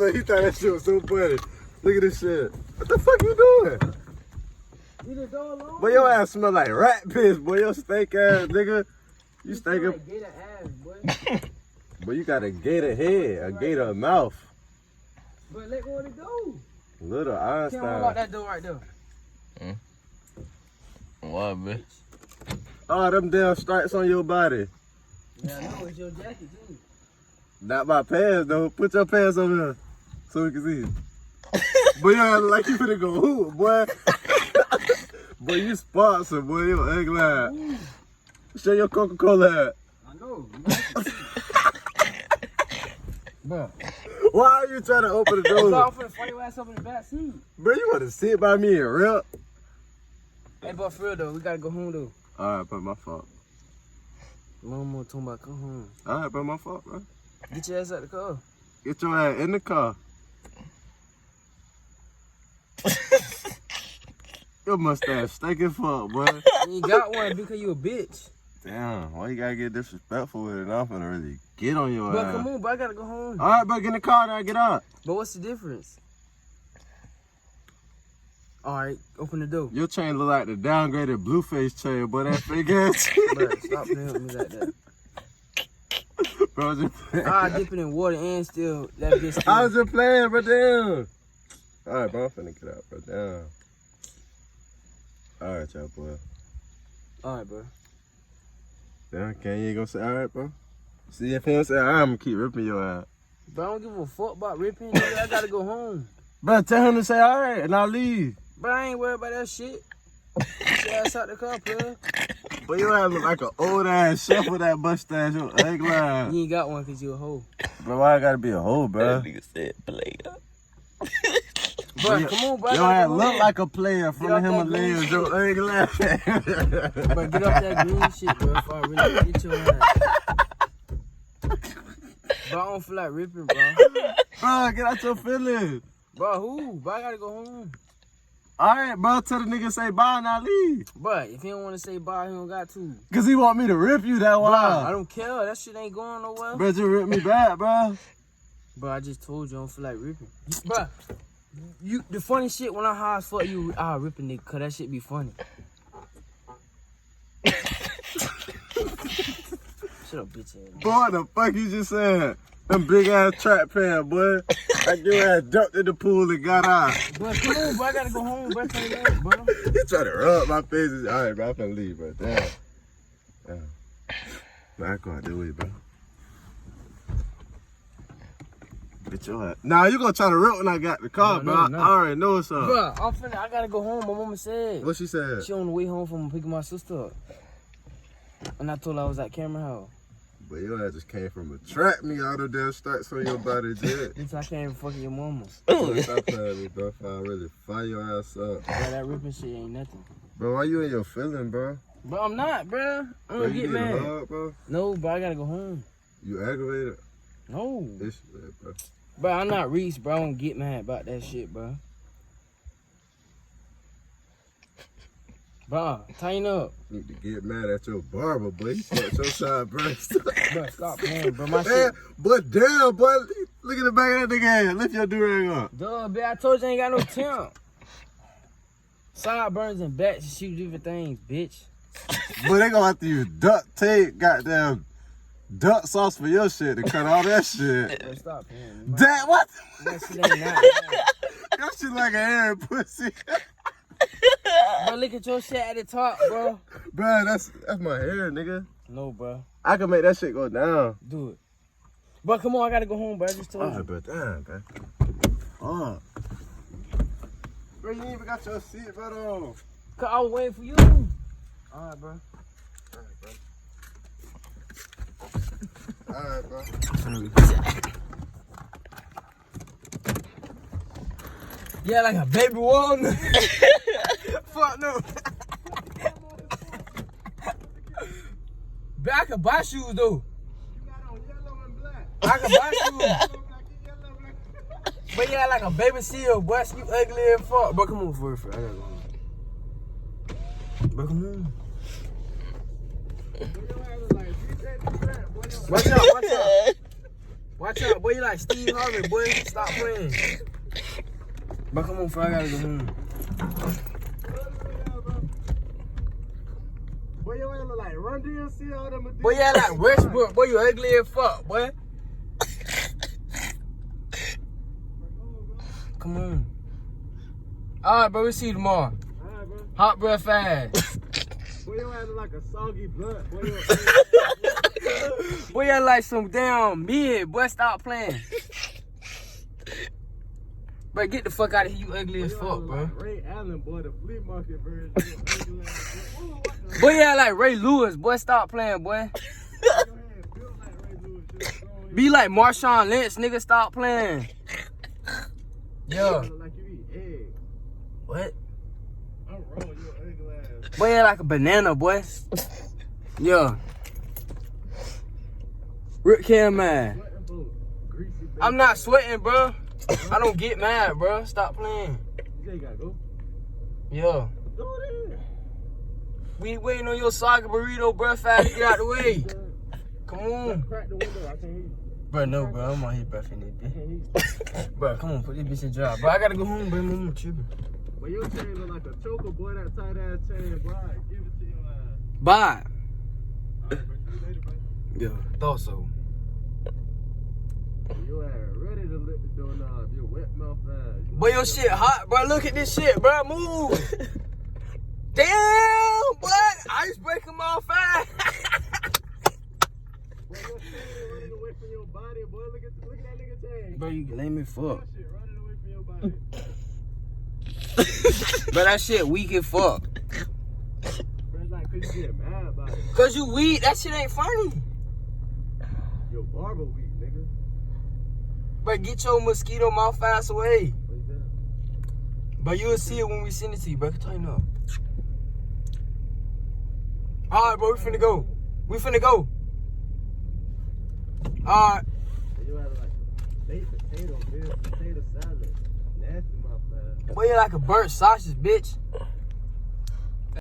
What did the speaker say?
look, he thought that shit was so funny. Look at this shit. What the fuck you doing? You the door alone? Boy, your ass smell like rat piss, boy. Your stank ass, nigga. You stink up. Like gator ass, boy. Boy, you got a gator head, a gator mouth. But let go of the door. Little Can't unlock Einstein. that door right there. What, bitch? Oh, them damn stripes on your body. Yeah, I know. It's your jacket, too. Not my pants, though. Put your pants over here so we can see. Boy, you look like you finna go hoop, boy. Boy, you sponsor, boy. You ugly ass. Show your Coca-Cola hat. I know. Bro. Why are you trying to open the I'm door? finna fight your ass up in the back seat. Bro, you want to sit by me and rip? Hey, but for real, though, we gotta go home, though. Alright, bro, my fault. Mama talking about come home. Alright, bro, my fault, bro. Get your ass out the car. Get your ass in the car. Your mustache stinking fuck, boy. You ain't got one because you a bitch. Damn, why you gotta get disrespectful with it? I'm finna really get on your But ass. come on, bro, I gotta go home. Alright, bro, get in the car now, get out. But what's the difference? Alright, open the door. Your chain look like the downgraded Blueface chain, boy. That fake ass chain. Bro, stop playing with me like that. Bro, I was just playing. I dip it in water and still that bitch. Still. I was just playing, bro. Damn. Alright, bro, I'm finna get out, bro. Damn. Alright, y'all, boy. Alright, bro. Damn, okay, you ain't gonna say alright, bro? See, if he don't say alright, I'm gonna keep ripping your ass. Bro, I don't give a fuck about ripping. Nigga, I gotta go home. Bro, tell him to say alright, and I'll leave. Bro, I ain't worried about that shit. Get your ass out the car, plug. But your ass look like an old ass chef with that mustache, your ugly ass. You ain't got one because you a hoe. Bro, why I gotta be a hoe, bro? That nigga said player. Bro, come on, bro. I Your gotta ass go look home. like a player from the Get off that Himalayas, your ugly ass. Bro, get off that green shit, bro. If I really get your ass. Bro, I don't feel like ripping, bro. Bro, get out your feelings. Bro, who? Bro, I gotta go home. Alright, bro, tell the nigga say bye and I leave. Bro, if he don't want to say bye, he don't got to. Cause he want me to rip you that Bro, I wild. don't care. That shit ain't going nowhere. Bro, just rip me back, bro. Bro, I just told you I don't feel like ripping. Bro, the funny shit when I high as fuck you, I'll rip a nigga, cause that shit be funny. Shut up, bitch ass. Boy, what the fuck you just said? Them big ass track pants, boy. Like your ass ducked in the pool and got out. Bro, come on, bro. I gotta go home, bro. Turn it up, bro. He trying to rub my face. Alright, bro, I'm finna leave, bro. Damn. Bro, I go out that way, bro. Get your ass. Nah, you gonna try to rip when I got the car, No, bro. no. I already know what's up. Bro, I gotta go home. My mama said. What she said? She on the way home from picking my sister up. And I told her I was at Cameron House. But your ass just came from a trap me all the damn stripes on your body, Jet. Bitch, I can't even fucking your mama. Bro, stop playing with me, bro. If I really fire your ass up. Bro, that ripping shit ain't nothing. Bro, why you in your feeling, bro? Bro, I'm not, bro. I'm Bro, gonna you get getting mad. hard, bro? No, bro, I gotta go home. You aggravated? No. This shit, bro. Bro, I'm not Reese, bro. I don't get mad about that shit, bro. Bro, tighten up. Need to get mad at your barber, boy. He fucked your side breast. Bro, stop playing, bro. My Man, shit. but damn, boy. Look at the back of that nigga head. Lift your do-rag up. Duh, bitch, I told you I ain't got no temp. Sideburns and bats and shoot different things, bitch. Boy, they gonna have to use duct tape, goddamn duck sauce for your shit to cut all that shit. Bro, stop playing. Bro. Damn, what? That shit ain't not. Your shit like a hairy pussy. Bro, look at your shit at the top, bro. Bro, that's my hair, nigga. No, bro. I can make that shit go down. Do it. Bro, come on, I gotta go home, bro. I just told you. Alright, bro, damn, bro. Oh. Bro, you ain't even got your seatbelt on. Cause I was waiting for you. Alright, bro. Alright, bro. Yeah, like a baby walnut. Fuck no. But I can buy shoes though. You got on yellow and black. I can buy shoes. But yeah, like a baby seal, boy. You ugly as fuck. Bro, come on for it. I gotta go home. Bro, come on. Watch out, watch out. Watch out, boy. You like Steve Harvey, boy. Stop playing. Bro, come on, bro. I gotta go home. Boy, you ain't look like Run DMC, all them. Boy, you act like Westbrook. Boy, you ugly as fuck, boy. Come on. Alright, bro. We'll see you tomorrow. Alright, bro. Hot breath fast. Boy, you ain't look like a soggy blunt. Boy, you Boy, you like some damn mid. Boy, stop playing. Bro, get the fuck out of here. You ugly as fuck, bro. like Ray Allen, boy, the flea market version. You ugly ass boy. Ooh, what the- Boy, you like Ray Lewis. Boy, stop playing, boy. Your head built like Ray Lewis, just throwing Be like Marshawn Lynch, nigga. Stop playing. Yeah. you look like you eat eggs. What? I'm wrong, you ugly ass. Boy, you like a banana, boy. Yeah. Rick Cam, man. What the fuck? Greasy baby. I'm not sweating, bro. I don't get mad, bro. Stop playing. You say you gotta go? Yeah. Go there. We waiting on your saga burrito, bro. Fast, get out the way. Come on. Crack the window, I can't hear you. Bro, no, bro. I'm on here, bro. In this I bitch. can't hear you. Bro, come on. Put this bitch in job. Bro, I gotta go home, bro. Mama tripping. But your chain look like a choker, boy, that tight ass chain, boy. I give it to your ass. Bye. Alright, bro. See you later, bro. Yeah, thought so. Your ass ready to lick the doorknob. Your wet mouth ass. Boy, your shit hot, bro. Look at this shit, bro. Move. Damn, boy. Icebreaker mouth fast. Boy, your chain running away from your body, boy. Look at that nigga chain. Bro, you let me fuck. That shit running away from your body. Bro, that shit weak as fuck. Bro, it's like, cause you get mad about it. Cause you weak, that shit ain't funny. Your barber weak, nigga. Bro, get your mosquito mouth ass away. What is that? But you'll see it when we send it to you, bro. Tighten up. Alright, bro, we finna go. We finna go. Alright. You had like baked potato, man. Potato salad. Nasty mouth ass. Boy, you like a burnt sausage, bitch.